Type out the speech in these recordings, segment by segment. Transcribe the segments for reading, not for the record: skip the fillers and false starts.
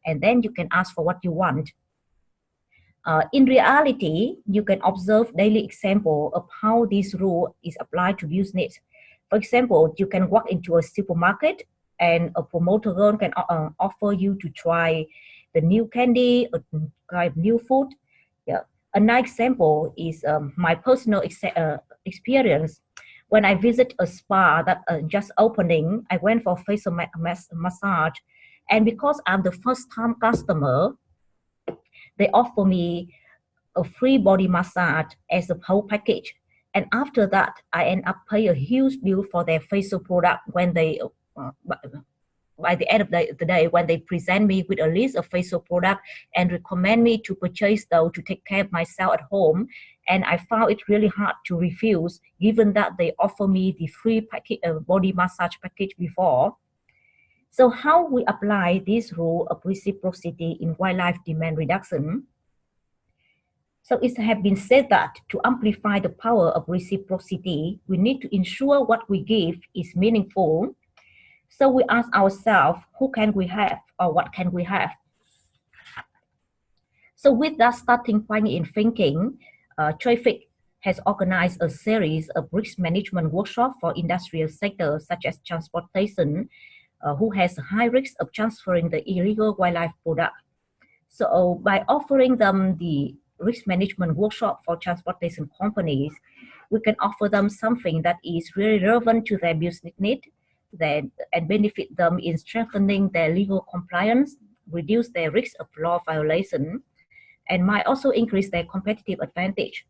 and then you can ask for what you want. In reality, you can observe daily example of how this rule is applied to business. For example, you can walk into a supermarket and a promoter can offer you to try the new candy or try new food. Yeah. Another example is my personal experience. When I visit a spa that just opening, I went for facial massage, and because I'm the first time customer, they offer me a free body massage as a whole package. And after that, I end up paying a huge bill for their facial product when they, by the end of the day, when they present me with a list of facial products and recommend me to purchase those to take care of myself at home. And I found it really hard to refuse, given that they offer me the free package, body massage package before. So how we apply this rule of reciprocity in wildlife demand reduction? So it has been said that to amplify the power of reciprocity, we need to ensure what we give is meaningful. So we ask ourselves, who can we have or what can we have? So with that starting point in thinking, Traffic has organized a series of risk management workshops for industrial sectors such as transportation, who has a high risk of transferring the illegal wildlife product. So by offering them the risk management workshop for transportation companies, we can offer them something that is really relevant to their business need and benefit them in strengthening their legal compliance, reduce their risk of law violation, and might also increase their competitive advantage.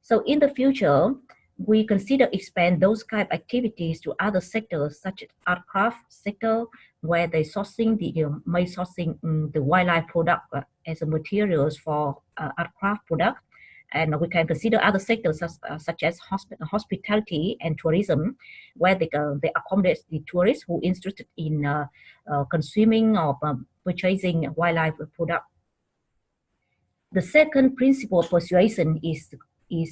So in the future, we consider expand those kind of activities to other sectors such as art craft sector, where they sourcing the wildlife product as a materials for art craft product. And we can consider other sectors such as hospitality and tourism, where they accommodate the tourists who are interested in consuming or purchasing wildlife product. The second principle of persuasion is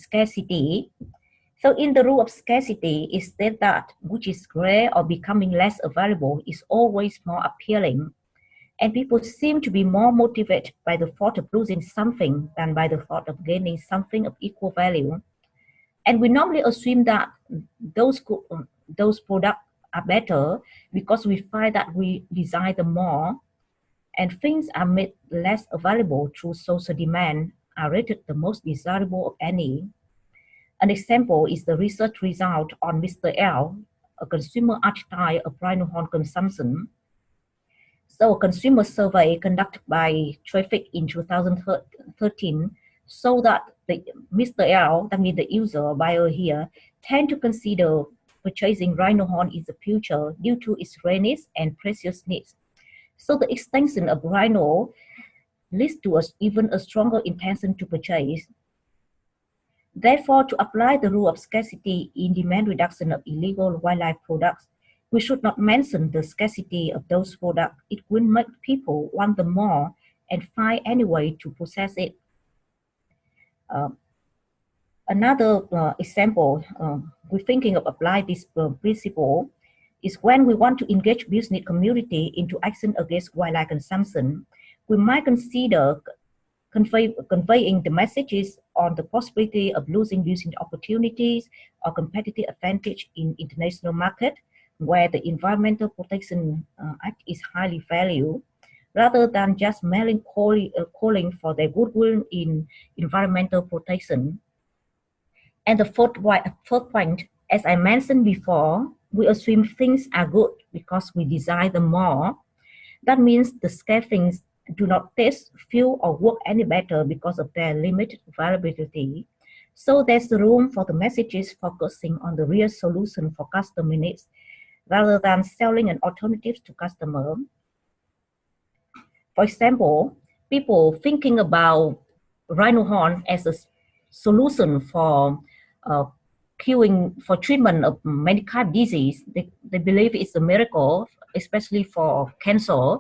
scarcity. So in the rule of scarcity, it states that which is rare or becoming less available is always more appealing. And people seem to be more motivated by the thought of losing something than by the thought of gaining something of equal value. And we normally assume that those products are better because we find that we desire them more, and things are made less available through social demand are rated the most desirable of any. An example is the research result on Mr. L, a consumer archetype of rhino horn consumption. So a consumer survey conducted by Traffic in 2013 showed that Mr. L, that means the user, buyer here, tend to consider purchasing rhino horn in the future due to its rareness and preciousness. So the extension of rhino leads to even a stronger intention to purchase. Therefore, to apply the rule of scarcity in demand reduction of illegal wildlife products, we should not mention the scarcity of those products. It will make people want them more and find any way to possess it. Another example, we're thinking of applying this principle is when we want to engage business community into action against wildlife consumption, we might consider conveying the messages on the possibility of losing business opportunities or competitive advantage in international market, where the Environmental Protection Act is highly valued, rather than just merely calling for their goodwill in environmental protection. And the fourth point, as I mentioned before, we assume things are good because we desire them more. That means the scarce things do not taste, feel, or work any better because of their limited availability. So there's room for the messages focusing on the real solution for customer needs, rather than selling an alternative to customer. For example, people thinking about rhino horn as a solution for treatment of many kind of disease. They believe it's a miracle, especially for cancer.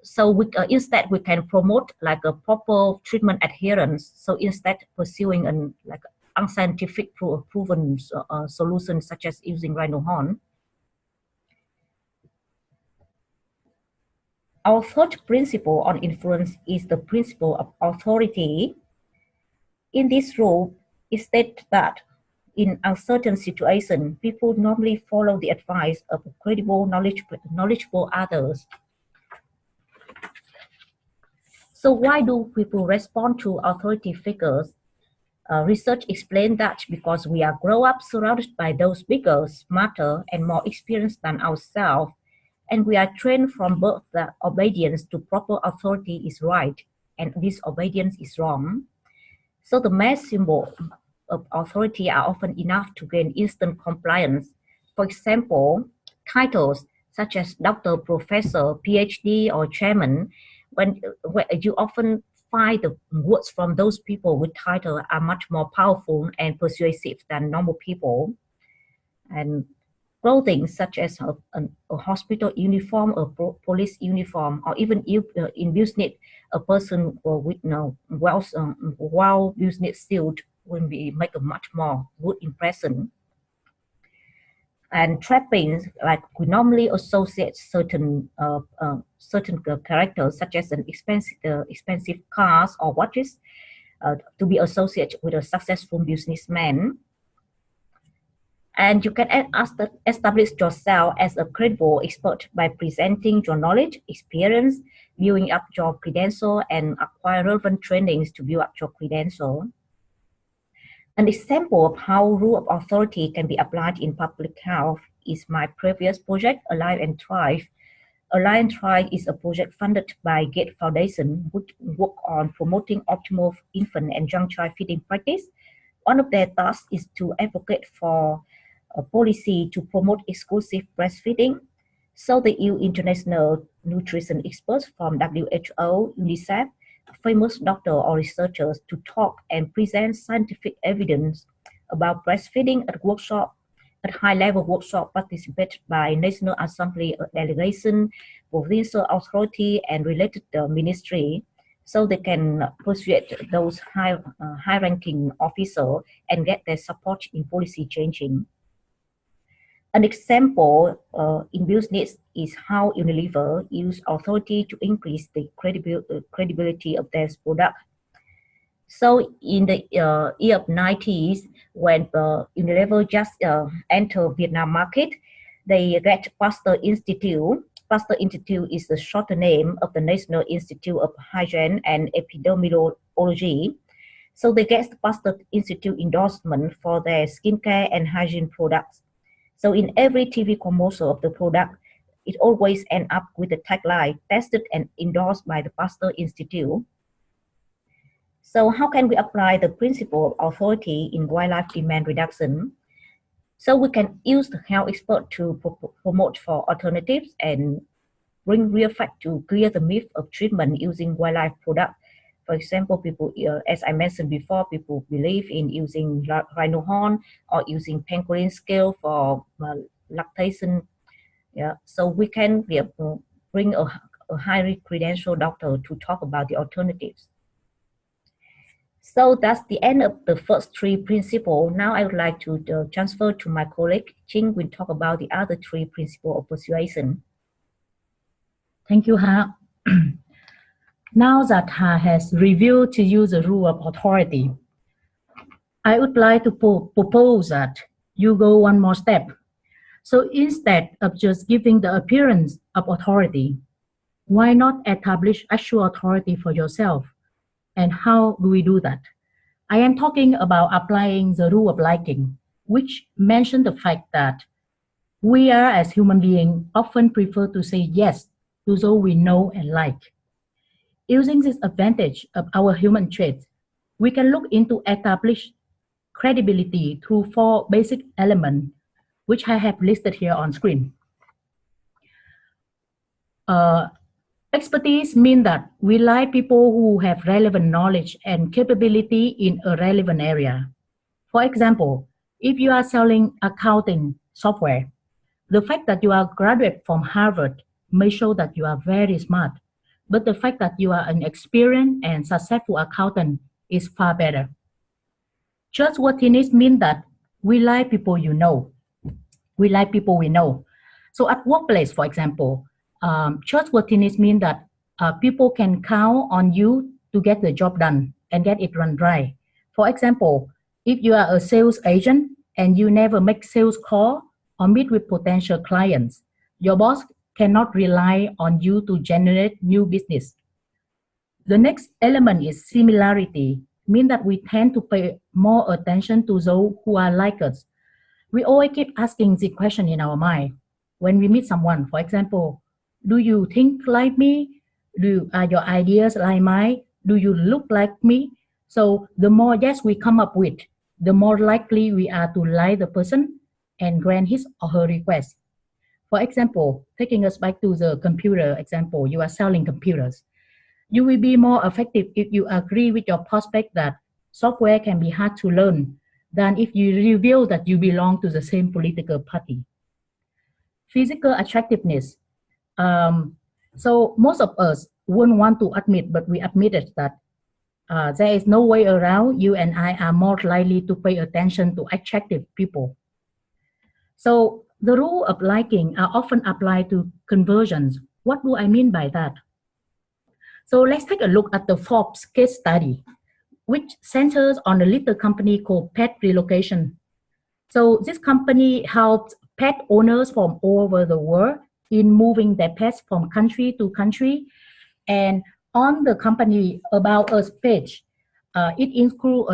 So instead we can promote like a proper treatment adherence. So instead pursuing an like unscientific proven solution such as using rhino horn. Our third principle on influence is the principle of authority. In this rule, it states that in uncertain situations, people normally follow the advice of credible, knowledgeable others. So why do people respond to authority figures? Research explains that because we are grown up surrounded by those bigger, smarter, and more experienced than ourselves, and we are trained from birth that obedience to proper authority is right, and disobedience is wrong. So the mass symbol of authority are often enough to gain instant compliance. For example, titles such as doctor, professor, PhD, or chairman, when you often find the words from those people with title are much more powerful and persuasive than normal people. And clothing such as a hospital uniform, a police uniform, or even in business, a person with well business suit will make a much more good impression. And trappings, like we normally associate certain characters, such as an expensive cars or watches, to be associated with a successful businessman. And you can establish yourself as a credible expert by presenting your knowledge, experience, building up your credential, and acquire relevant trainings to build up your credential. An example of how rule of authority can be applied in public health is my previous project, Alive and Thrive. Alive and Thrive is a project funded by Gates Foundation, which work on promoting optimal infant and young child feeding practice. One of their tasks is to advocate for a policy to promote exclusive breastfeeding. So they use international nutrition experts from WHO, UNICEF, famous doctors or researchers to talk and present scientific evidence about breastfeeding at workshop, at high-level workshop participated by National Assembly delegation, provincial authority, and related ministry, so they can persuade those high-ranking officers and get their support in policy changing. An example in business is how Unilever used authority to increase the credibility of their product. So in the year of 90s, when Unilever just entered Viet Nam market, they get Pasteur Institute. Pasteur Institute is the shorter name of the National Institute of Hygiene and Epidemiology. So they get the Pasteur Institute endorsement for their skincare and hygiene products. So in every TV commercial of the product, it always ends up with the tagline, tested and endorsed by the Pasteur Institute. So how can we apply the principle of authority in wildlife demand reduction? So we can use the health expert to promote for alternatives and bring real fact to clear the myth of treatment using wildlife products. For example, people, as I mentioned before, people believe in using rhino horn or using pangolin scale for lactation. Yeah, so we can bring a highly credentialed doctor to talk about the alternatives. So that's the end of the first three principles. Now I would like to transfer to my colleague, Trinh will talk about the other three principles of persuasion. Thank you, Ha. Now that Ha has reviewed to you the rule of authority, I would like to propose that you go one more step. So instead of just giving the appearance of authority, why not establish actual authority for yourself? And how do we do that? I am talking about applying the rule of liking, which mentioned the fact that we are, as human beings, often prefer to say yes to those we know and like. Using this advantage of our human traits, we can look into establish credibility through four basic elements, which I have listed here on screen. Expertise means that we like people who have relevant knowledge and capability in a relevant area. For example, if you are selling accounting software, the fact that you are a graduate from Harvard may show that you are very smart, but the fact that you are an experienced and successful accountant is far better. Trustworthiness means that we like people you know. We like people we know. So at workplace, for example, Trustworthiness means that people can count on you to get the job done and get it run right. For example, if you are a sales agent and you never make sales call or meet with potential clients, your boss cannot rely on you to generate new business. The next element is similarity, means that we tend to pay more attention to those who are like us. We always keep asking the question in our mind when we meet someone. For example, do you think like me? Are your ideas like mine? Do you look like me? So the more yes we come up with, the more likely we are to like the person and grant his or her request. For example, taking us back to the computer example, you are selling computers. You will be more effective if you agree with your prospect that software can be hard to learn than if you reveal that you belong to the same political party. Physical attractiveness. So most of us wouldn't want to admit, but we admitted that there is no way around. You and I are more likely to pay attention to attractive people. So the rule of liking are often applied to conversions. What do I mean by that? So let's take a look at the Forbes case study, which centers on a little company called Pet Relocation. So this company helps pet owners from all over the world in moving their pets from country to country. And on the company About Us page, it includes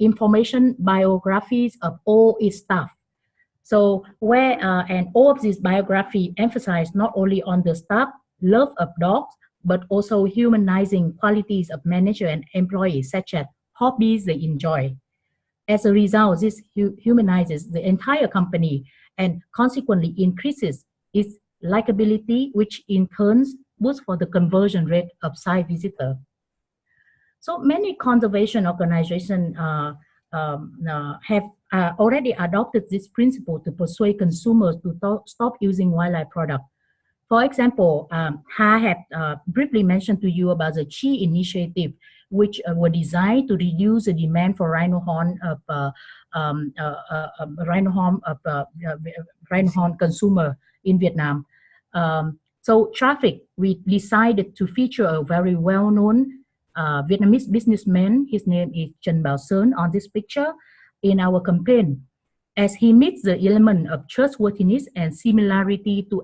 information biographies of all its staff. So and all of this biography emphasize not only on the staff love of dogs, but also humanizing qualities of manager and employees, such as hobbies they enjoy. As a result, this humanizes the entire company and consequently increases its likability, which in turn boosts for the conversion rate of site visitor. So many conservation organizations have already adopted this principle to persuade consumers to stop using wildlife products. For example, I have briefly mentioned to you about the Chi initiative, which were designed to reduce the demand for rhino horn consumer in Vietnam. So traffic, we decided to feature a very well-known Vietnamese businessman. His name is Trinh on this picture in our campaign, as he meets the element of trustworthiness and similarity to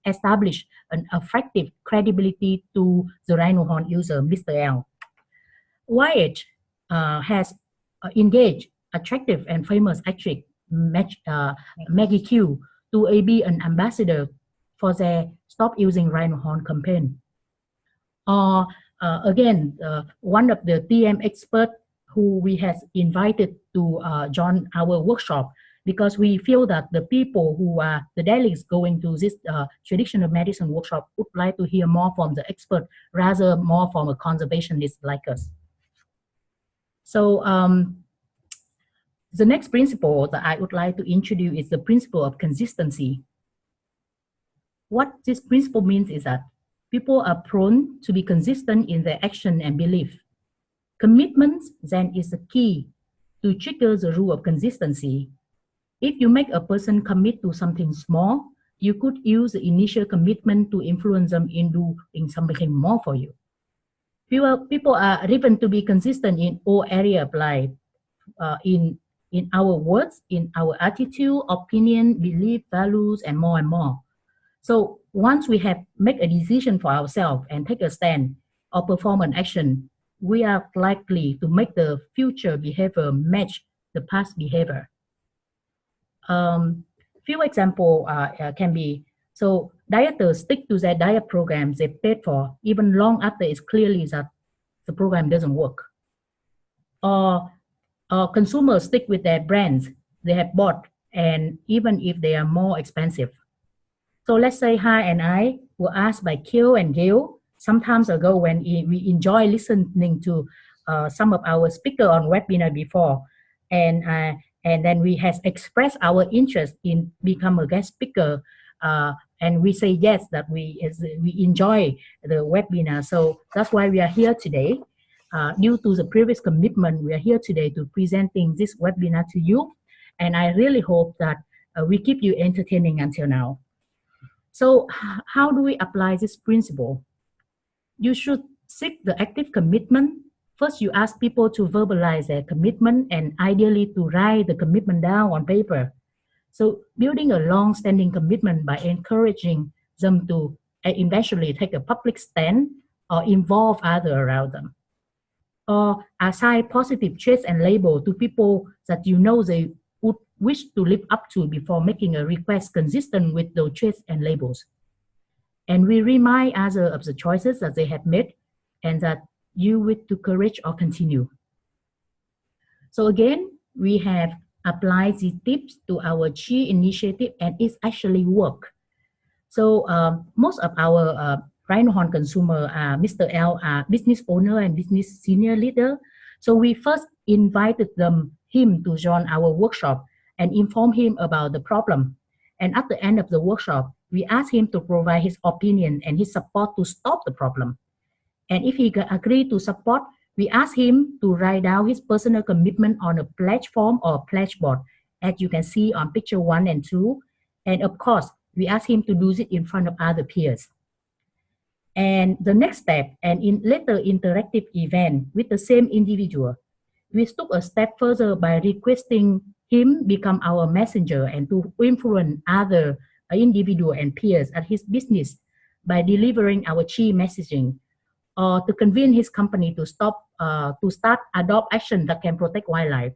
establish an effective credibility to the rhino horn user, Mr. L. Viet has engaged attractive and famous actress Maggie Q to be an ambassador for their Stop Using Rhino Horn campaign. Again, one of the PM experts who we have invited to join our workshop, because we feel that the people who are the delegates going to this traditional medicine workshop would like to hear more from the expert rather more from a conservationist like us. So the next principle that I would like to introduce is the principle of consistency. What this principle means is that people are prone to be consistent in their action and belief. Commitment then is the key to trigger the rule of consistency. If you make a person commit to something small, you could use the initial commitment to influence them into doing something more for you. People are driven to be consistent in all areas of life, in our words, in our attitude, opinion, belief, values, and more and more. So once we have made a decision for ourselves and take a stand or perform an action, we are likely to make the future behavior match the past behavior. Few examples can be, so dieters stick to their diet programs they paid for even long after it's clearly that the program doesn't work. Or consumers stick with their brands they have bought, and even if they are more expensive. So let's say Hai and I were asked by Kiel and Gail some time ago when we enjoy listening to some of our speakers on webinar before, and then we have expressed our interest in become a guest speaker, and we say yes, that we enjoy the webinar. So that's why we are here today. Due to the previous commitment, we are here today to presenting this webinar to you, and I really hope that we keep you entertaining until now. So how do we apply this principle? You should seek the active commitment. First, you ask people to verbalize their commitment and ideally to write the commitment down on paper. So building a long-standing commitment by encouraging them to eventually take a public stand or involve others around them. Or assign positive traits and label to people that you know they would wish to live up to before making a request consistent with those traits and labels. And we remind others of the choices that they have made and that you wish to courage or continue. So again, we have applied these tips to our Chi initiative and it's actually work. So most of our Rhino Horn consumer, Mr. L, business owner and business senior leader. So we first invited him to join our workshop and inform him about the problem. And at the end of the workshop, we asked him to provide his opinion and his support to stop the problem. And if he agreed to support, we asked him to write down his personal commitment on a pledge form or pledge board, as you can see on picture 1 and 2. And of course, we asked him to do it in front of other peers. And the next step, and in later interactive event with the same individual, we took a step further by requesting him become our messenger and to influence other individual and peers at his business by delivering our Chi messaging, or to convince his company to start adopt action that can protect wildlife.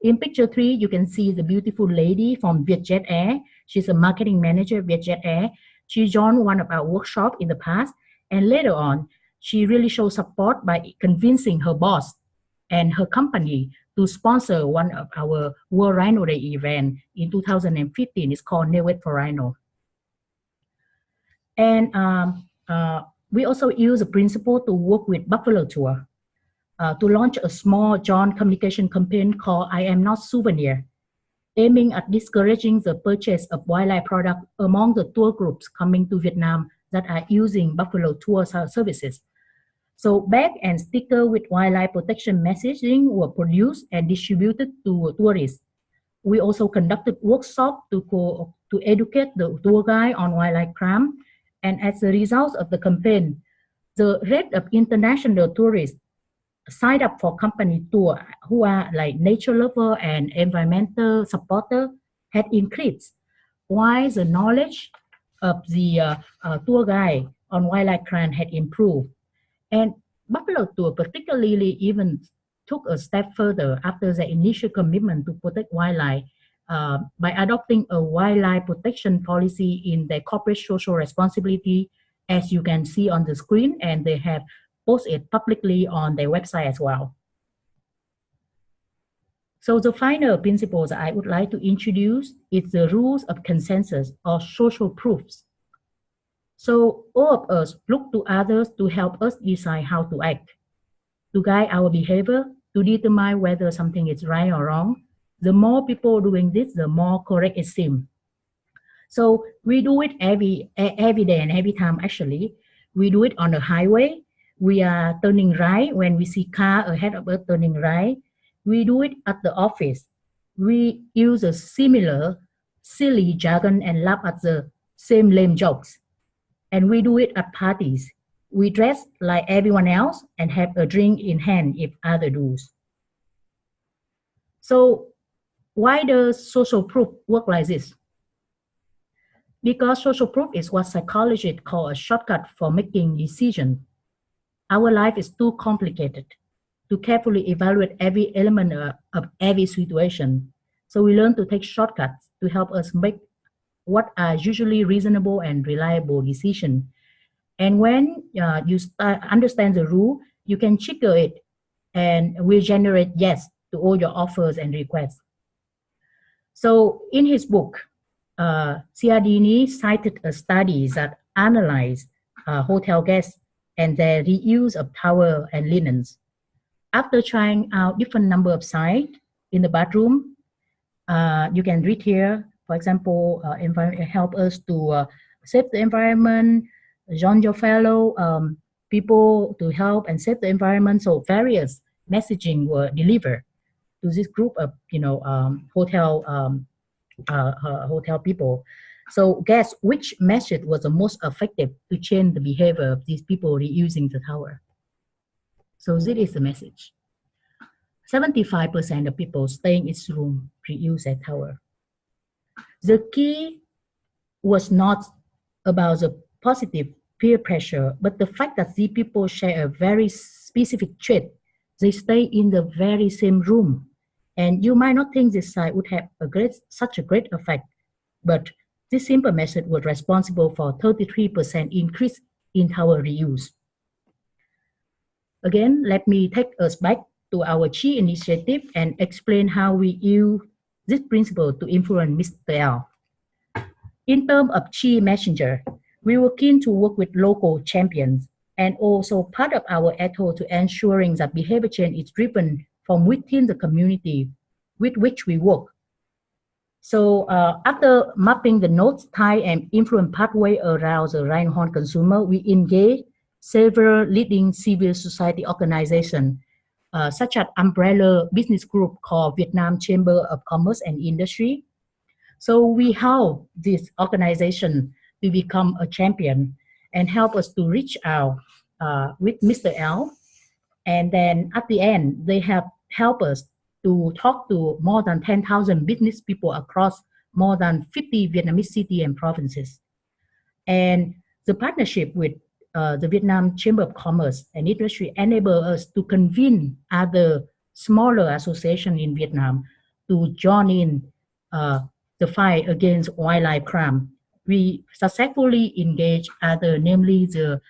In picture 3, you can see the beautiful lady from Vietjet Air. She's a marketing manager at Vietjet Air. She joined one of our workshops in the past, and later on, she really showed support by convincing her boss and her company to sponsor one of our World Rhino Day event in 2015. It's called No Wait for Rhino. And we also use a principle to work with Buffalo Tour to launch a small joint communication campaign called I Am Not Souvenir, aiming at discouraging the purchase of wildlife products among the tour groups coming to Vietnam that are using Buffalo Tour services. So bag and sticker with wildlife protection messaging were produced and distributed to tourists. We also conducted workshops to educate the tour guide on wildlife crime. And as a result of the campaign, the rate of international tourists signed up for company tour who are like nature lover and environmental supporter had increased, while the knowledge of the tour guide on wildlife crime had improved. And Buffalo Tour particularly even took a step further after the initial commitment to protect wildlife by adopting a wildlife protection policy in their corporate social responsibility, as you can see on the screen, and they have posted it publicly on their website as well. So the final principles I would like to introduce is the rules of consensus or social proofs. So all of us look to others to help us decide how to act, to guide our behavior, to determine whether something is right or wrong. The more people doing this, the more correct it seems. So we do it every day and every time actually. We do it on the highway. We are turning right when we see car ahead of us turning right. We do it at the office. We use a similar silly jargon and laugh at the same lame jokes. And we do it at parties. We dress like everyone else and have a drink in hand if others do. So why does social proof work like this? Because social proof is what psychologists call a shortcut for making decisions. Our life is too complicated to carefully evaluate every element of every situation. So we learn to take shortcuts to help us make what are usually reasonable and reliable decisions. And when you understand the rule, you can trigger it and will generate yes to all your offers and requests. So in his book, Cialdini cited a study that analyzed hotel guests and their reuse of towel and linens. After trying out different number of sites in the bathroom, you can read here, for example, help us to save the environment, join your fellow people to help and save the environment. So various messaging were delivered to this group of hotel people. So guess which method was the most effective to change the behavior of these people reusing the tower? So this is the message. 75% of people staying in its room reuse that tower. The key was not about the positive peer pressure, but the fact that these people share a very specific trait. They stay in the very same room. And you might not think this site would have such a great effect, but this simple method was responsible for 33% increase in tower reuse. Again, let me take us back to our Chi initiative and explain how we use this principle to influence Mr. L. In terms of Chi Messenger, we were keen to work with local champions, and also part of our effort to ensuring that behavior change is driven from within the community with which we work. So after mapping the nodes, type, and influence pathway around the right-hand consumer, we engaged several leading civil society organizations, such as umbrella business group called Viet Nam Chamber of Commerce and Industry. So we help this organization to become a champion and help us to reach out with Mr. L. And then at the end, they have helped us to talk to more than 10,000 business people across more than 50 Vietnamese cities and provinces. And the partnership with the Vietnam Chamber of Commerce and Industry enable us to convince other smaller associations in Vietnam to join in the fight against wildlife crime. We successfully engaged other, namely the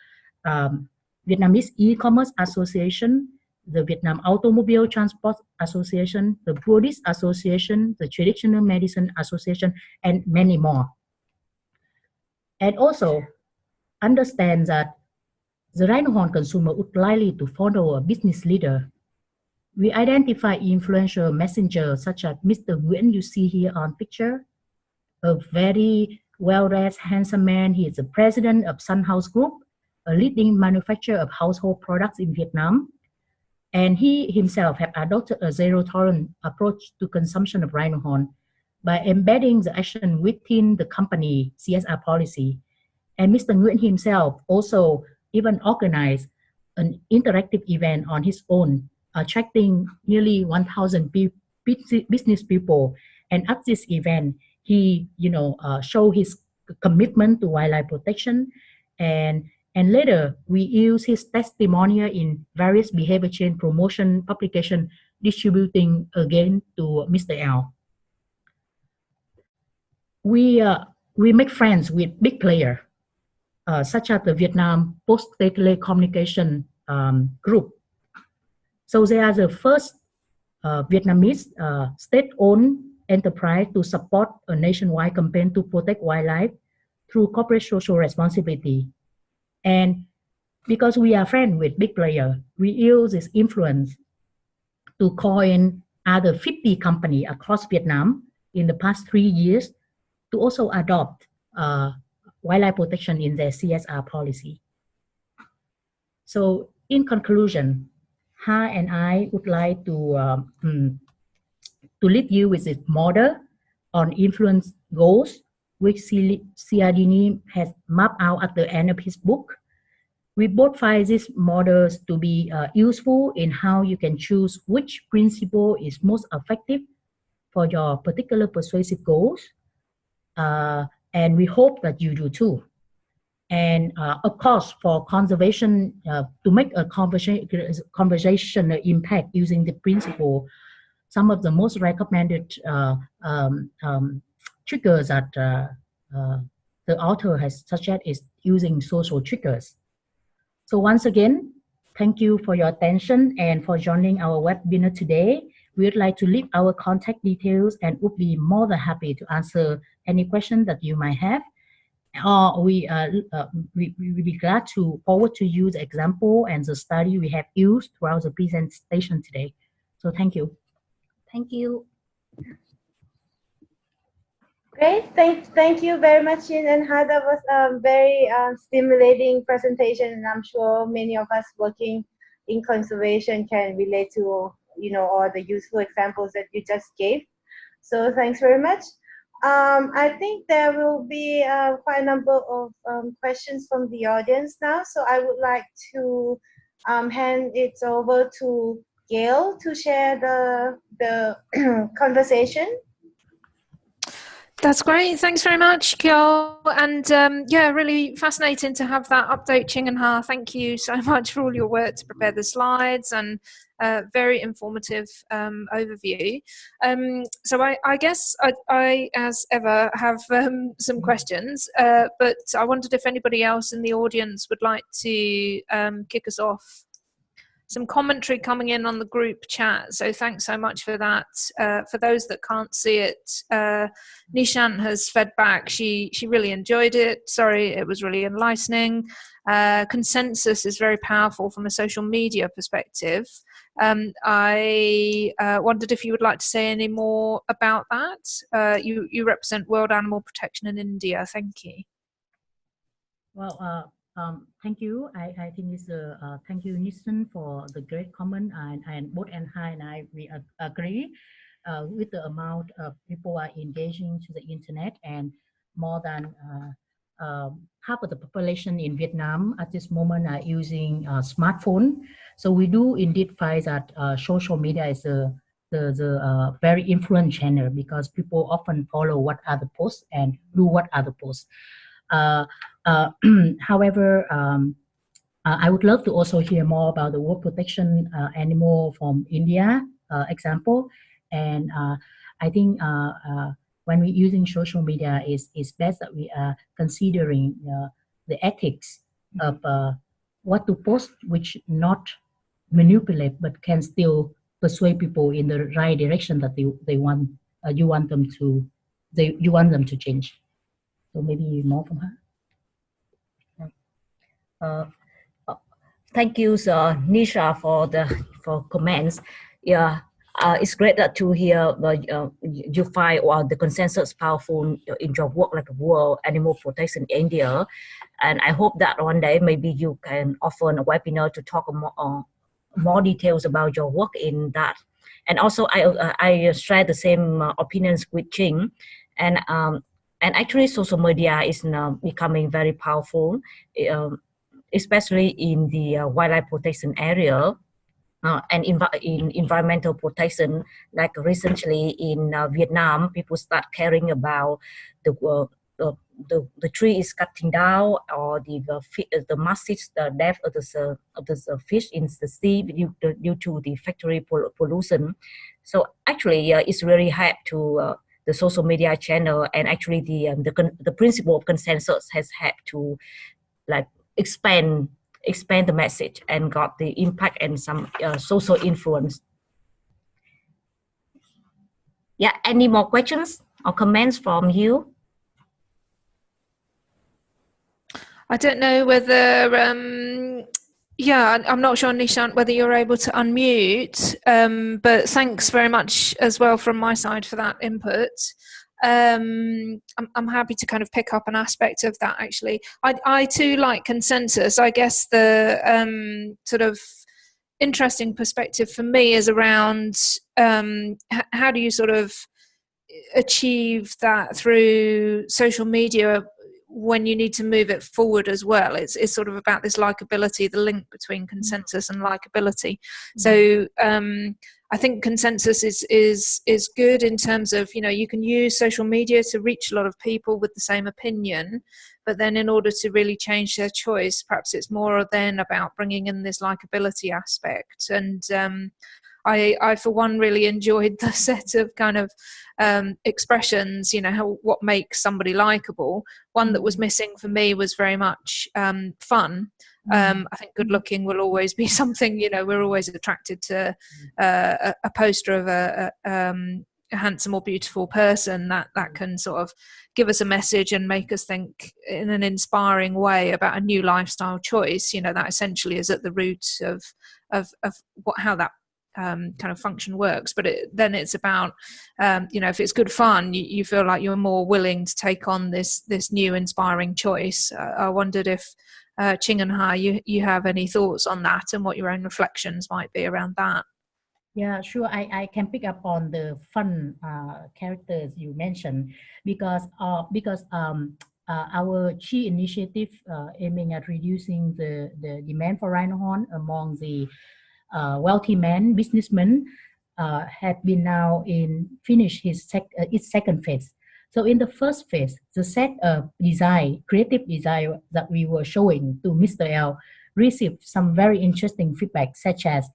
Vietnamese E-commerce Association, the Vietnam Automobile Transport Association, the Buddhist Association, the Traditional Medicine Association, and many more. And also understand that the right-hand consumer would likely to follow a business leader. We identify influential messengers such as Mr. Nguyen, you see here on picture, a very well-dressed, handsome man. He is the president of Sun House Group, a leading manufacturer of household products in Vietnam. And he himself have adopted a zero-tolerance approach to consumption of rhino horn by embedding the action within the company CSR policy. And Mr. Nguyen himself also even organized an interactive event on his own, attracting nearly 1,000 business people. And at this event, he, showed his commitment to wildlife protection. And later, we use his testimonial in various behavior change promotion publication, distributing again to Mr. L. We make friends with big players, such as the Vietnam Post Telecommunication Group. So they are the first Vietnamese state-owned enterprise to support a nationwide campaign to protect wildlife through corporate social responsibility. And because we are friends with big players, we use this influence to call in other 50 companies across Vietnam in the past 3 years to also adopt wildlife protection in their CSR policy. So in conclusion, Ha and I would like to leave you with this model on influence goals, which Cialdini has mapped out at the end of his book. We both find these models to be useful in how you can choose which principle is most effective for your particular persuasive goals. And we hope that you do too. And of course, for conservation, to make a conversational impact using the principle, some of the most recommended triggers that the author has suggested is using social triggers. So once again, thank you for your attention and for joining our webinar today. We would like to leave our contact details and would be more than happy to answer any questions that you might have. We will be glad to forward to you the example and the study we have used throughout the presentation today. So thank you. Thank you. Great, thank you very much, Trinh and Ha. That was a very stimulating presentation, and I'm sure many of us working in conservation can relate to all the useful examples that you just gave. So thanks very much. I think there will be quite a number of questions from the audience now. So I would like to hand it over to Gail to share the conversation. That's great. Thanks very much, Kyo. And yeah, really fascinating to have that update, Trinh and Ha. Thank you so much for all your work to prepare the slides, and very informative overview. So I guess I, as ever, have some questions, but I wondered if anybody else in the audience would like to kick us off. Some commentary coming in on the group chat, so thanks so much for that. For those that can't see it, Nishant has fed back. She really enjoyed it. Sorry, it was really enlightening. Consensus is very powerful from a social media perspective. I wondered if you would like to say any more about that. You represent World Animal Protection in India. Thank you. Well, thank you. I think it's thank you, Nissan, for the great comment. And both Ha and I, we agree with the amount of people are engaging to the internet, and more than half of the population in Vietnam at this moment are using smartphone. So we do indeed find that social media is the very influential channel, because people often follow what other posts and do what other posts. However, I would love to also hear more about the work protection animal from India example. And I think when we're using social media, it's best that we are considering the ethics of what to post, which not manipulate, but can still persuade people in the right direction that they want. You want them to change. So maybe more from her. Thank you, Nisha, for comments. Yeah, it's great to hear you find the consensus powerful in your work like World Animal Protection in India, and I hope that one day maybe you can offer a webinar to talk more details about your work in that. And also, I share the same opinions with Trinh, and actually social media is now becoming very powerful, especially in the wildlife protection area and in environmental protection. Like recently in Vietnam, people start caring about the tree is cutting down, or the massive death of the fish in the sea due to the factory pollution. So actually, it's really helped to the social media channel, and actually the principle of consensus has helped to like expand the message and got the impact and some social influence. Yeah, any more questions or comments from you? I don't know whether, yeah, I'm not sure, Nishant, whether you're able to unmute, but thanks very much as well from my side for that input. I'm happy to kind of pick up an aspect of that, actually. I too like consensus. I guess the sort of interesting perspective for me is around how do you sort of achieve that through social media when you need to move it forward as well. It's sort of about this likability, the link between consensus and likability. So I think consensus is good in terms of, you can use social media to reach a lot of people with the same opinion, but then in order to really change their choice, perhaps it's more then about bringing in this likability aspect. And I for one really enjoyed the set of kind of expressions, what makes somebody likable. One that was missing for me was very much fun. I think good looking will always be something, we're always attracted to a poster of a handsome or beautiful person that can sort of give us a message and make us think in an inspiring way about a new lifestyle choice. That essentially is at the root of how that kind of function works. But then it's about if it's good fun, you feel like you're more willing to take on this new inspiring choice. I wondered if Trinh and Ha, you have any thoughts on that and what your own reflections might be around that. Yeah, sure. I can pick up on the fun characters you mentioned because our key initiative aiming at reducing the demand for rhino horn among the wealthy men, businessmen, had been now finished its second phase. So in the first phase, the set of creative design that we were showing to Mr. L received some very interesting feedback, such as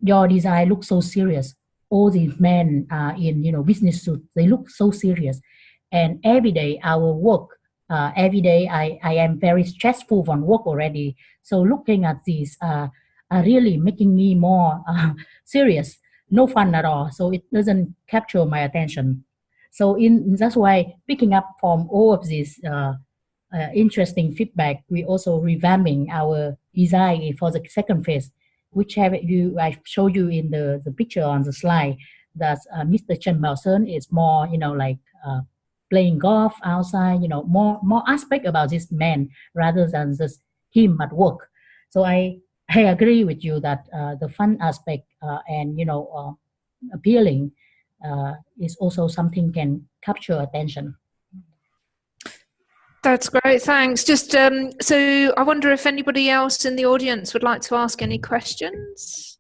your design looks so serious. All these men in business suits, they look so serious. And every day our work, every day I am very stressful on work already. So looking at these are really making me more serious. No fun at all. So it doesn't capture my attention. So that's why picking up from all of this interesting feedback, we also revamping our design for the second phase, which I show you in the picture on the slide. That Mr. Chen Bao-sen is more, like playing golf outside, more aspect about this man rather than just him at work. So I agree with you that the fun aspect and appealing is also something can capture attention. That's great, thanks. Just so I wonder if anybody else in the audience would like to ask any questions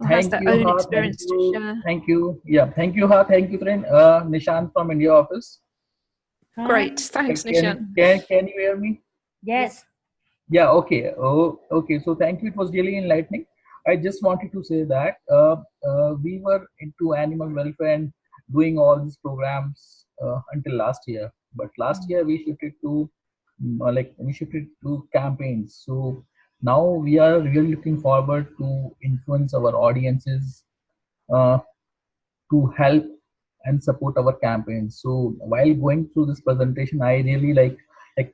or has their own experience to share. Thank you. Yeah, thank you, Ha. Thank you, Trinh. Nishant from India office. Great, thanks, Nishant. Can you hear me? Yes. Yeah, okay. Oh, okay. So thank you. It was really enlightening. I just wanted to say that we were into animal welfare and doing all these programs until last year. But last year we shifted to campaigns. So now we are really looking forward to influence our audiences to help and support our campaigns. So while going through this presentation, I really like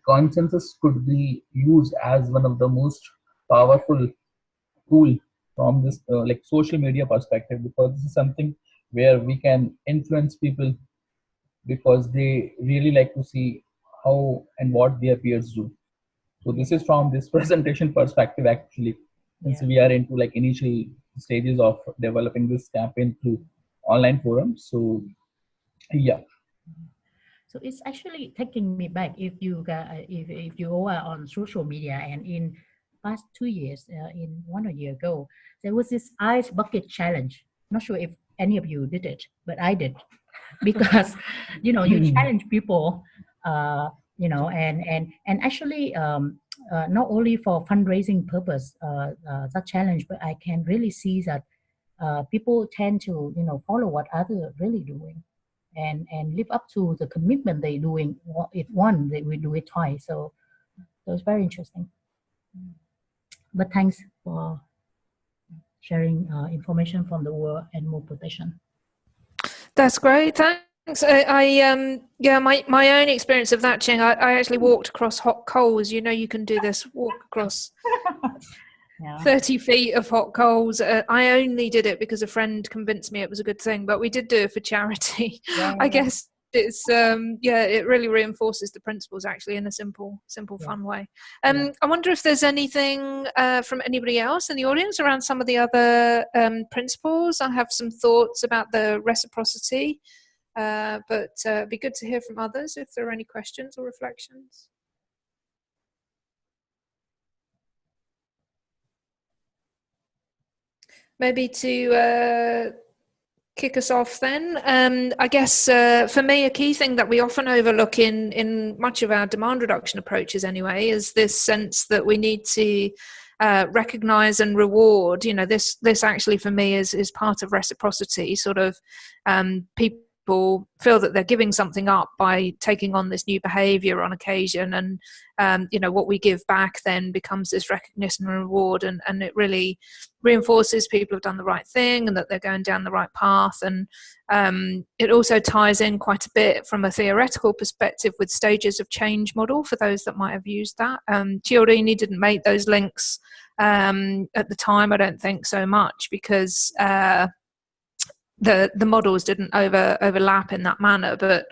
consensus could be used as one of the most powerful tool from this social media perspective, because this is something where we can influence people because they really like to see how and what their peers do. So this is from this presentation perspective actually, since we are into initial stages of developing this campaign through online forums. So yeah. So it's actually taking me back. If you are on social media, and in past 2 years, in 1 year ago, there was this ice bucket challenge. Not sure if any of you did it, but I did, because you challenge people, and actually not only for fundraising purpose that challenge, but I can really see that people tend to follow what others are really doing, and live up to the commitment they doing it once, they will do it twice. So it's very interesting. But thanks for sharing information from the World Animal Protection. That's great, thanks. My own experience of that, Ching, I actually walked across hot coals. You can do this, walk across 30 feet of hot coals. I only did it because a friend convinced me it was a good thing, but we did do it for charity. I guess it's it really reinforces the principles actually in a simple fun way. I wonder if there's anything from anybody else in the audience around some of the other principles. I have some thoughts about the reciprocity, but it'd be good to hear from others if there are any questions or reflections. Maybe to kick us off then, I guess for me a key thing that we often overlook in much of our demand reduction approaches anyway is this sense that we need to recognize and reward. This actually for me is part of reciprocity. Sort of people feel that they're giving something up by taking on this new behavior on occasion, and what we give back then becomes this recognition and reward, and it really reinforces people have done the right thing and that they're going down the right path. And it also ties in quite a bit from a theoretical perspective with stages of change model for those that might have used that. Cialdini didn't make those links at the time, I don't think so much, because the models didn't overlap in that manner. But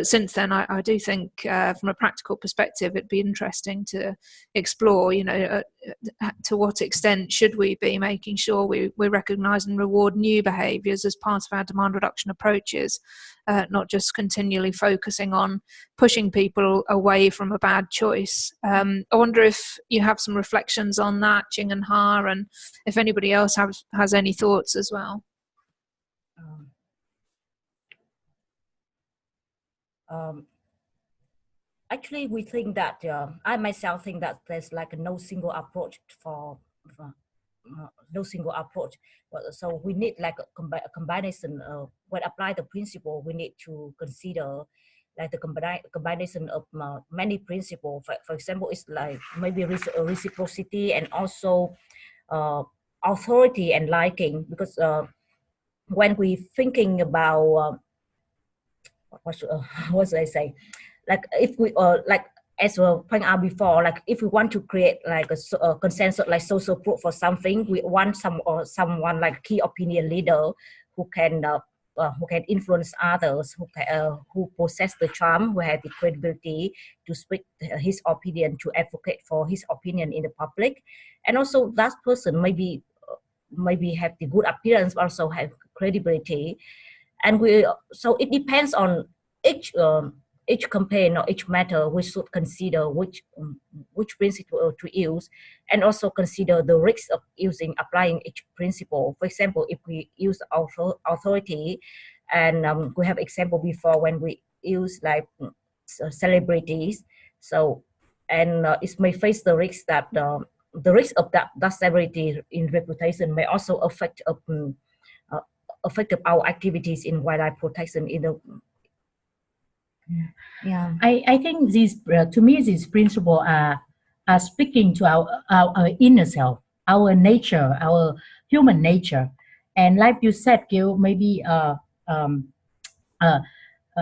since then, I do think from a practical perspective, it'd be interesting to explore, to what extent should we be making sure we recognise and reward new behaviours as part of our demand reduction approaches, not just continually focusing on pushing people away from a bad choice. I wonder if you have some reflections on that, Trinh and Ha, and if anybody else has any thoughts as well. Actually, we think that I myself think that there's like no single approach for no single approach. So we need like a combination. When apply the principle, we need to consider like the combination of many principles. For example, it's like maybe reciprocity and also authority and liking, because when we thinking about what should I say? Like if we like as we pointed out before, like if we want to create like a consensus, like social proof for something, we want someone like key opinion leader who can influence others, who possess the charm, who have the credibility to speak his opinion, to advocate for his opinion in the public, and also that person maybe have the good appearance, also have credibility. And so it depends on each campaign or each matter. We should consider which principle to use, and also consider the risks of applying each principle. For example, if we use authority, and we have example before when we use like celebrities, so and it may face the risk that the risk of that celebrity in reputation may also affect our activities in wildlife protection in the I think these to me these principles are speaking to our inner self, our nature, our human nature. And like you said, Gil, maybe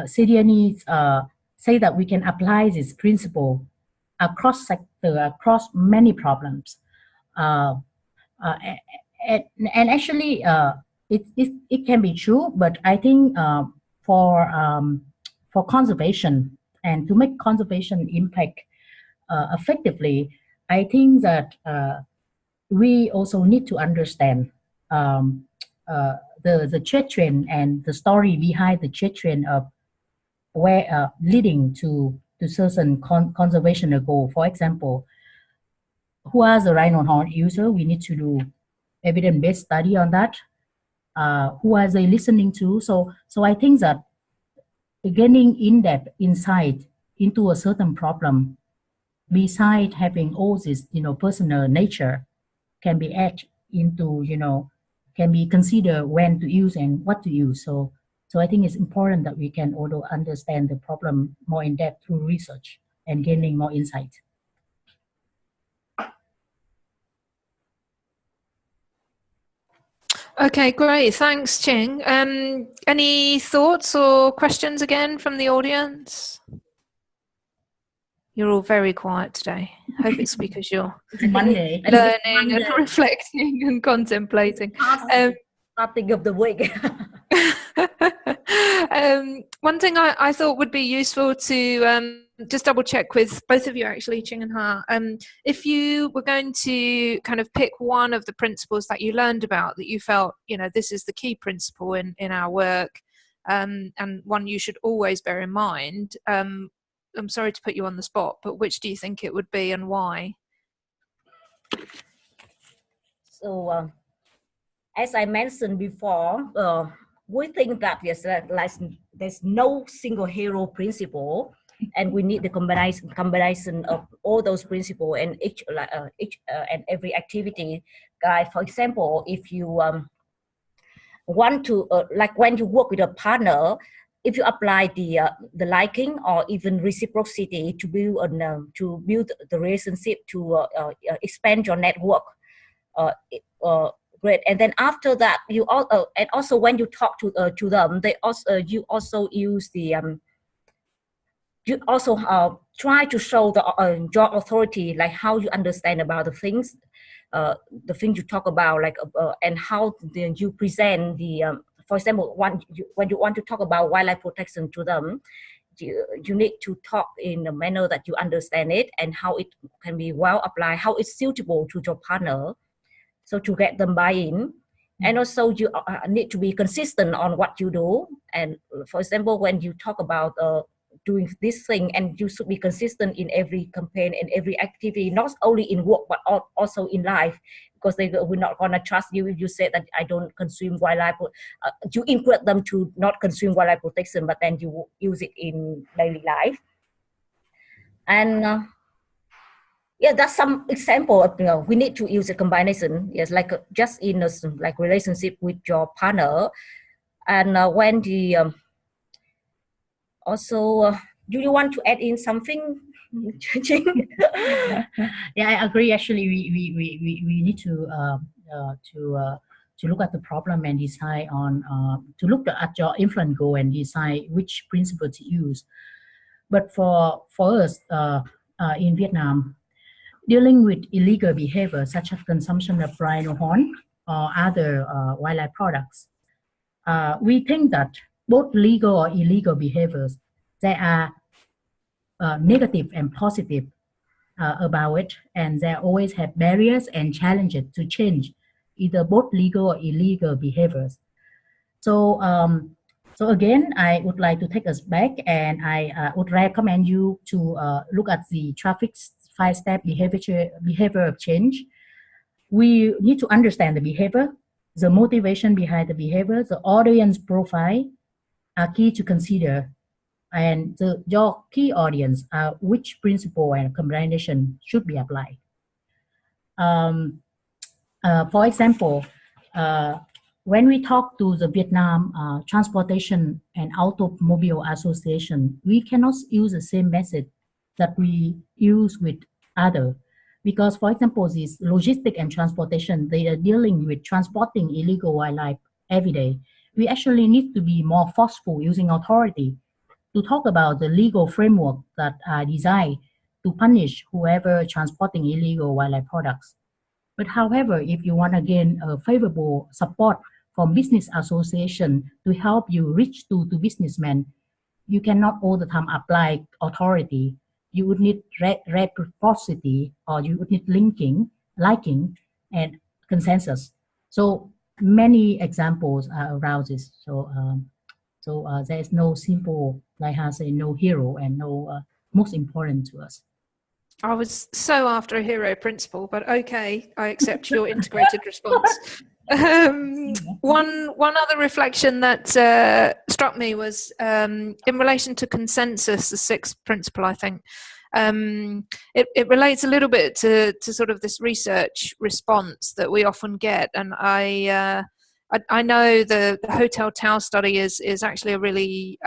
Cialdini say that we can apply this principle across sector, across many problems, and actually it can be true. But I think for conservation and to make conservation impact effectively, I think that we also need to understand the trade trend and the story behind the trade trend of where leading to certain conservation goal. For example, who are the rhino horn user? We need to do evidence-based study on that. Who are they listening to? So I think that getting in-depth insight into a certain problem, besides having all this, personal nature, can be added into, can be considered when to use and what to use. So I think it's important that we can also understand the problem more in depth through research and gaining more insight. Okay, great. Thanks, Trinh. Any thoughts or questions again from the audience? You're all very quiet today. I hope it's because you're Monday. learning and reflecting and contemplating. Starting of the week. One thing I thought would be useful to just double check with both of you, actually, Trinh and Ha, if you were going to kind of pick one of the principles that you learned about that you felt, this is the key principle in our work, and one you should always bear in mind. I'm sorry to put you on the spot, but which do you think it would be and why? So, as I mentioned before, we think that there's no single hero principle, and we need the combination of all those principles and each and every activity guide. For example, if you want to like when you work with a partner, if you apply the liking or even reciprocity to build the relationship, to expand your network, great. And then after that, you all and also when you talk to them, you also use the you also try to show your authority, like how you understand about the things you talk about, like and how you present the for example, when you want to talk about wildlife protection to them, you need to talk in a manner that you understand it and how it can be well applied, how it's suitable to your partner, so to get them buy-in. And also you need to be consistent on what you do. And for example, when you talk about doing this thing, and you should be consistent in every campaign and every activity, not only in work but also in life, because they will not gonna trust you if you say that I don't consume wildlife. You encourage them to not consume wildlife protection, but then you use it in daily life. And yeah, that's some example of, we need to use a combination. Yes, like just in a like relationship with your partner. And when the also, do you want to add in something? Yeah, I agree. Actually, we need to look at the problem and decide on to look at your influence goal and decide which principle to use. But for us in Vietnam, dealing with illegal behavior such as consumption of rhino horn or other wildlife products, we think that both legal or illegal behaviors, there are negative and positive about it, and they always have barriers and challenges to change either both legal or illegal behaviors. So so again, I would like to take us back, and I would recommend you to look at the traffic 5-step behavior of change. We need to understand the behavior, the motivation behind the behavior, the audience profile are key to consider, and your key audience, which principle and combination should be applied. For example, when we talk to the Vietnam Transportation and Automobile Association, we cannot use the same method that we use with other, because, for example, this logistic and transportation, they are dealing with transporting illegal wildlife every day. We actually need to be more forceful using authority to talk about the legal framework that are designed to punish whoever transporting illegal wildlife products. But however, if you want to gain a favorable support from business association to help you reach to businessmen, you cannot all the time apply authority. You would need reciprocity, or you would need liking, and consensus. So many examples are around this. So there is no simple, like I say, no hero and no most important to us. I was so after a hero principle, but okay, I accept your integrated response. One other reflection that struck me was in relation to consensus, the 6th principle, I think. It relates a little bit to sort of this research response that we often get, and I know the Hotel Tao study is actually a really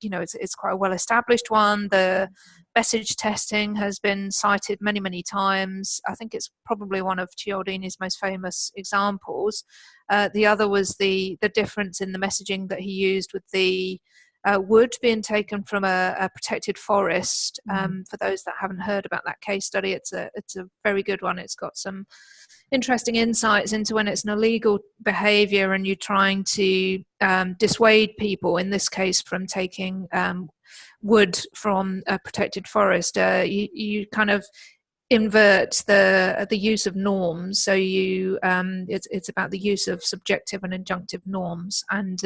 it's quite a well established one. The message testing has been cited many times. I think it's probably one of Cialdini's most famous examples. The other was the difference in the messaging that he used with the wood being taken from a protected forest. For those that haven't heard about that case study, it's a very good one. It's got some interesting insights into when it's an illegal behavior and you're trying to dissuade people, in this case from taking wood from a protected forest. You kind of invert the use of norms, so it's about the use of subjective and injunctive norms, and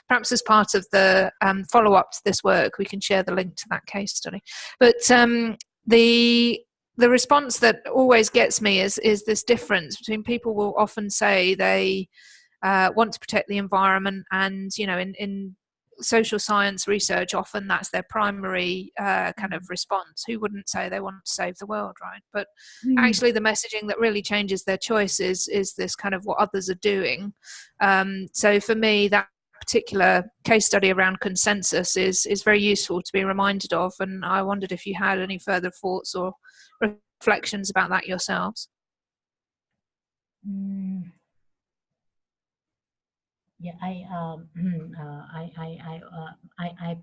perhaps as part of the follow-up to this work we can share the link to that case study. But the response that always gets me is this difference between people will often say they want to protect the environment, and in social science research often that's their primary kind of response. Who wouldn't say they want to save the world, right? But actually the messaging that really changes their choices is this kind of what others are doing. So for me, that particular case study around consensus is very useful to be reminded of, and I wondered if you had any further thoughts or reflections about that yourselves. Yeah, I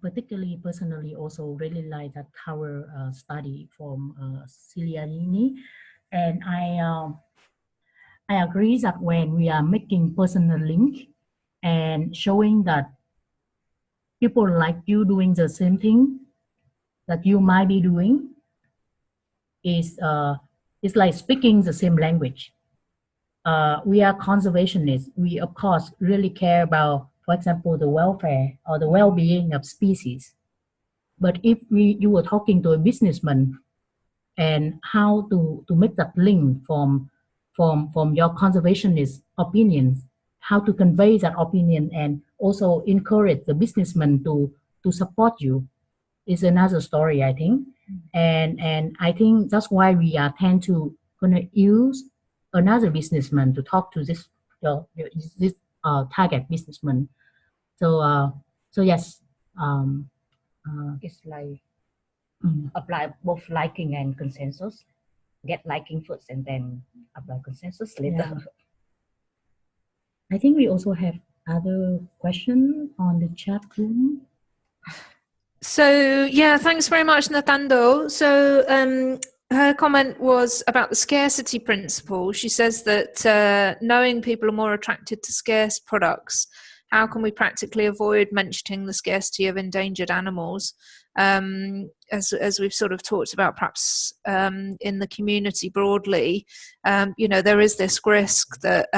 particularly personally also really like that cover study from Cialdini, and I agree that when we are making personal link and showing that people like you doing the same thing that you might be doing is like speaking the same language. We are conservationists. We of course really care about, for example, the welfare or the well-being of species. But if you were talking to a businessman and how to make that link from your conservationist opinions, how to convey that opinion and also encourage the businessman to support you is another story, I think. And I think that's why we are tend to gonna use another businessman to talk to this this target businessman. So yes, It's like mm, apply both liking and consensus. Get liking first and then apply consensus later. yeah. I think we also have other question on the chat room. So yeah, thanks very much, Nathando. So her comment was about the scarcity principle. She says that knowing people are more attracted to scarce products, how can we practically avoid mentioning the scarcity of endangered animals? As we've sort of talked about, perhaps in the community broadly, you know, there is this risk that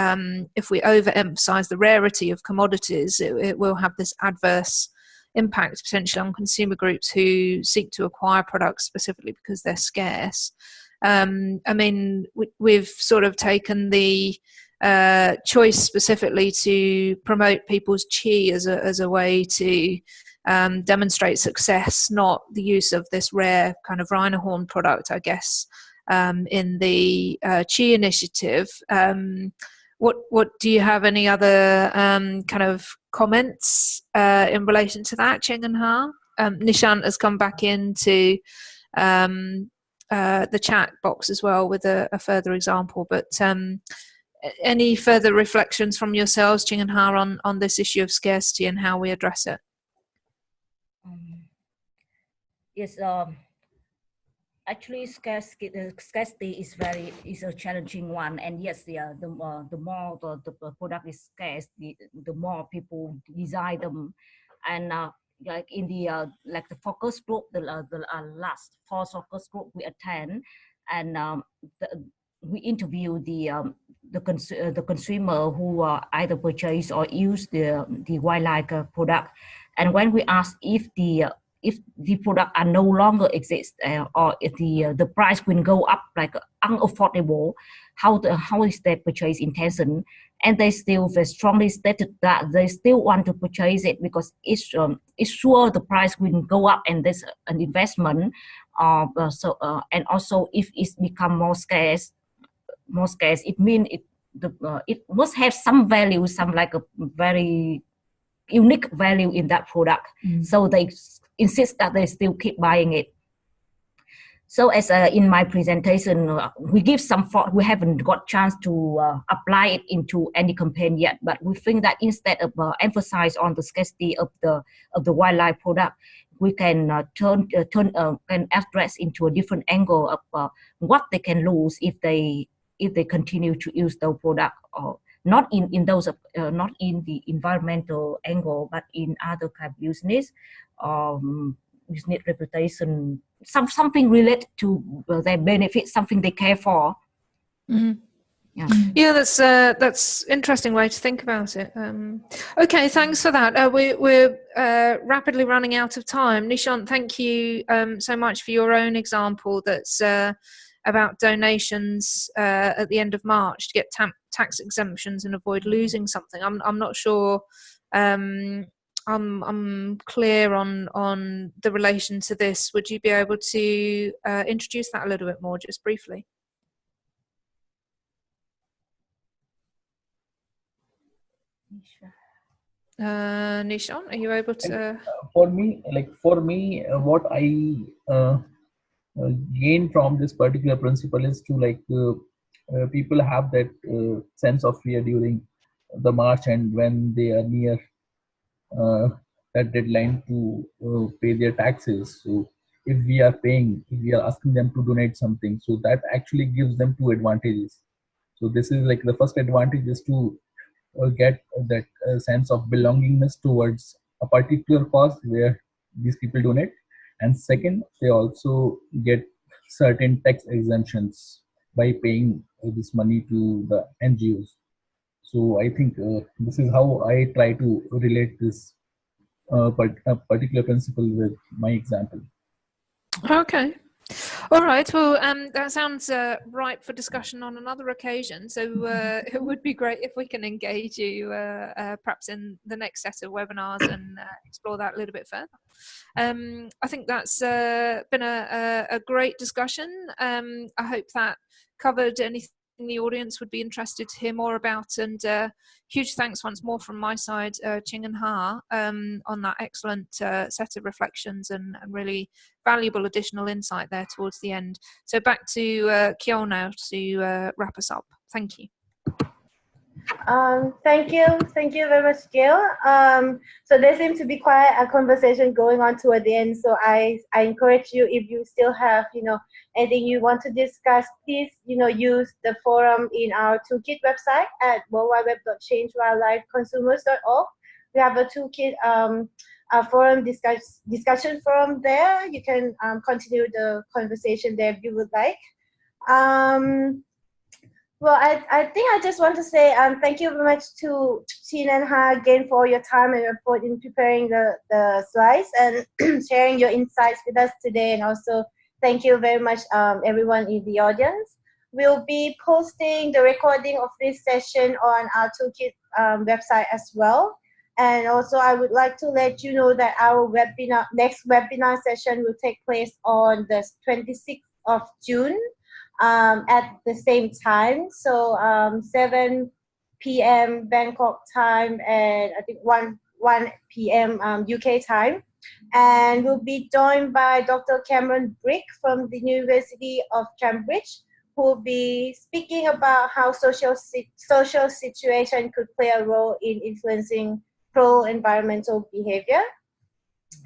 if we overemphasize the rarity of commodities, it will have this adverse impact potentially on consumer groups who seek to acquire products specifically because they're scarce. I mean, we've sort of taken the choice specifically to promote people's chi as a way to demonstrate success, not the use of this rare kind of rhino horn product, I guess, in the chi initiative. What do you have any other kind of comments in relation to that, Ching and Ha? Nishant has come back into the chat box as well with a further example, but any further reflections from yourselves, Ching and Ha, on this issue of scarcity and how we address it? Yes, actually, scarcity is a challenging one, and yes, the more the product is scarce, the more people desire them, and like in the like the focus group, the last 4 focus group we attend, and we interview the consumer who either purchase or use the wildlife product, and when we ask if the product are no longer exist or if the price will go up like unaffordable, how is their purchase intention, and they still very strongly stated that they still want to purchase it because it's sure the price will go up and there's an investment. And also if it's become more scarce, it means it must have some value, some like a very unique value in that product. So they insist that they still keep buying it. So as in my presentation, we give some thought. We haven't got chance to apply it into any campaign yet, but we think that instead of emphasize on the scarcity of the wildlife product, we can can address into a different angle of what they can lose if they continue to use those products, or not in those not in the environmental angle, but in other kind of business, business reputation, something related to their benefit, something they care for. Yeah, that's interesting way to think about it. Okay, thanks for that. We're rapidly running out of time. Nishant, thank you so much for your own example that's about donations at the end of March to get tax exemptions and avoid losing something. I'm not sure I'm clear on the relation to this. Would you be able to introduce that a little bit more, just briefly? Nishant, are you able to? For me, what I gain from this particular principle is to people have that sense of fear during the March end, when they are near that deadline to pay their taxes. So if we are asking them to donate something, so that actually gives them two advantages. So this is like the first advantage is to get that sense of belongingness towards a particular cause where these people donate, and second, they also get certain tax exemptions by paying this money to the NGOs. So I think this is how I try to relate this a particular principle with my example. Okay. All right. Well, that sounds ripe for discussion on another occasion. So it would be great if we can engage you perhaps in the next set of webinars and explore that a little bit further. I think that's been a great discussion. I hope that covered anything the audience would be interested to hear more about, and huge thanks once more from my side, Trinh and Ha, on that excellent set of reflections and really valuable additional insight there towards the end. So back to Kyo now to wrap us up. Thank you. Thank you very much, Gail. So there seems to be quite a conversation going on toward the end. So I encourage you, if you still have anything you want to discuss, please use the forum in our Toolkit website at worldwideweb.changewildlifeconsumers.org. We have a Toolkit a forum discussion forum there. You can continue the conversation there if you would like. Well, I think I just want to say thank you very much to Trinh and Ha again for your time and effort in preparing the slides and sharing your insights with us today. And also thank you very much everyone in the audience. We'll be posting the recording of this session on our Toolkit website as well. And also I would like to let you know that our next webinar session will take place on the 26th of June. At the same time, so 7 p.m. Bangkok time and I think 1 p.m. UK time, and we'll be joined by Dr. Cameron Brick from the University of Cambridge, who will be speaking about how social situation could play a role in influencing pro-environmental behavior.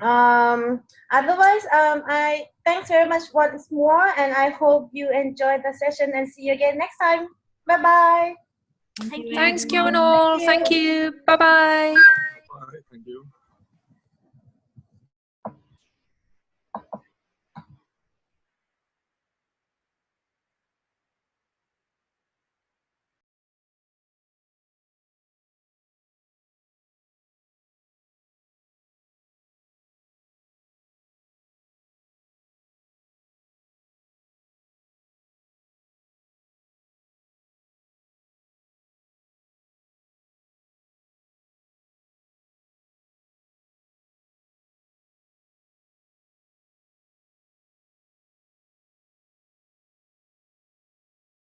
Otherwise, I thanks very much once more, and I hope you enjoyed the session and see you again next time. Bye bye. Thanks, Kyo and all. Thank you. Bye bye. Bye. Thank you.